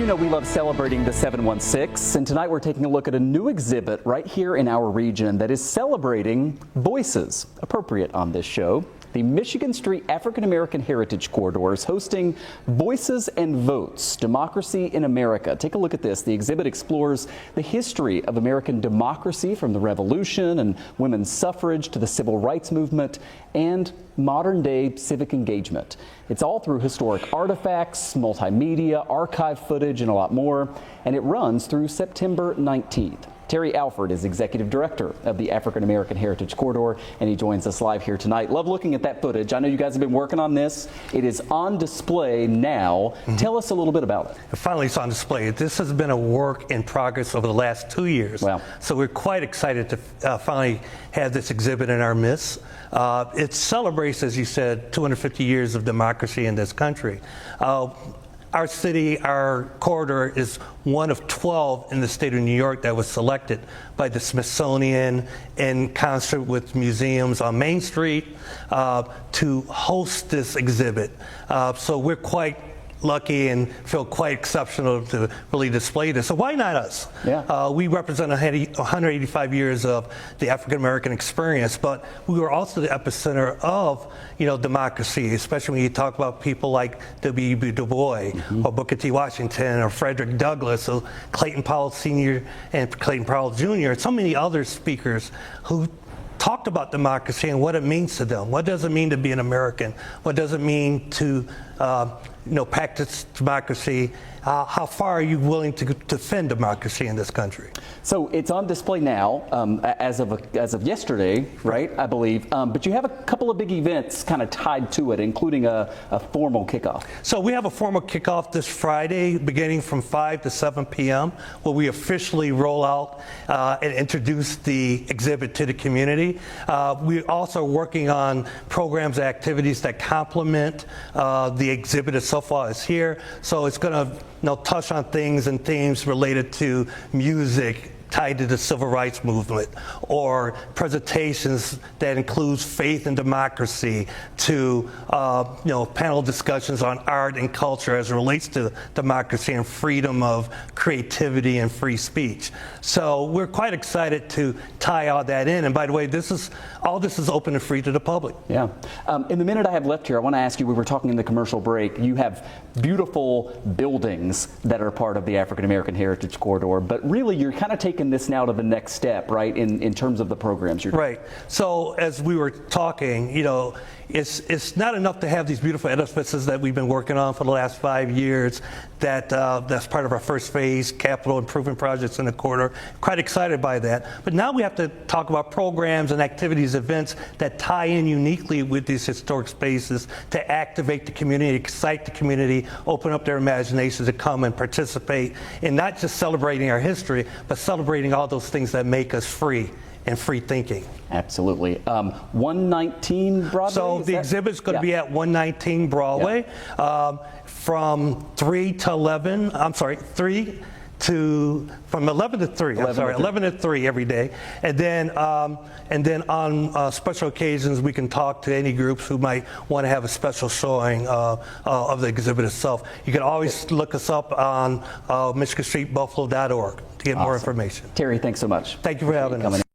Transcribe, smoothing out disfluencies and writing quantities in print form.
know we love celebrating the 716, and tonight we're taking a look at a new exhibit right here in our region that is celebrating voices, appropriate on this show. The Michigan Street African American Heritage Corridor is hosting Voices and Votes, Democracy in America. Take a look at this. The exhibit explores the history of American democracy from the Revolution and women's suffrage to the Civil Rights Movement and modern day civic engagement. It's all through historic artifacts, multimedia, archive footage, and a lot more, and it runs through September 19th. Terry Alford is Executive Director of the African American Heritage Corridor, and he joins us live here tonight. Love looking at that footage. I know you guys have been working on this. It is on display now. Tell us a little bit about it. Finally, it's on display. This has been a work in progress over the last 2 years. Wow. So we're quite excited to finally have this exhibit in our midst. It celebrates, as you said, 250 years of democracy in this country. Our city, our corridor is one of 12 in the state of New York that was selected by the Smithsonian in concert with museums on Main Street to host this exhibit. So we're quite lucky and feel quite exceptional to really display this. So why not us? Yeah. We represent 185 years of the African American experience, but we were also the epicenter of, democracy, especially when you talk about people like W.E.B. Du Bois or Booker T. Washington or Frederick Douglass or Clayton Powell Sr. and Clayton Powell Jr. and so many other speakers who talked about democracy and what it means to them. What does it mean to be an American? What does it mean to practice democracy? How far are you willing to defend democracy in this country? So it's on display now, as of yesterday, right? I believe. But you have a couple of big events kind of tied to it, including a formal kickoff. So we have a formal kickoff this Friday, beginning from 5 to 7 p.m., where we officially roll out and introduce the exhibit to the community. We're also working on programs and activities that complement the exhibit itself while it's here. So it's going to touch on things and themes related to music tied to the civil rights movement, or presentations that includes faith and democracy, to panel discussions on art and culture as it relates to democracy and freedom of creativity and free speech. So we're quite excited to tie all that in. And by the way, all this is open and free to the public. Yeah. In the minute I have left here, I want to ask you, we were talking in the commercial break, you have beautiful buildings that are part of the African American Heritage Corridor, but really you're kind of taking this now to the next step, right, in terms of the programs you're doing. Right. So as we were talking, it's not enough to have these beautiful edifices that we've been working on for the last 5 years. That's part of our first phase capital improvement projects in the corridor. Quite excited by that. But now we have to talk about programs and activities, events that tie in uniquely with these historic spaces to activate the community, excite the community, open up their imaginations to come and participate in not just celebrating our history, but celebrating all those things that make us free and free thinking. Absolutely. 119 Broadway? So the exhibit's going to be at 119 Broadway from 3 to 11. I'm sorry, from 11 to 3. 11 to 3 every day. And then on special occasions, we can talk to any groups who might want to have a special showing of the exhibit itself. You can always look us up on MichiganStreetBuffalo.org to get more information. Terry, thanks so much. Thank you for having us.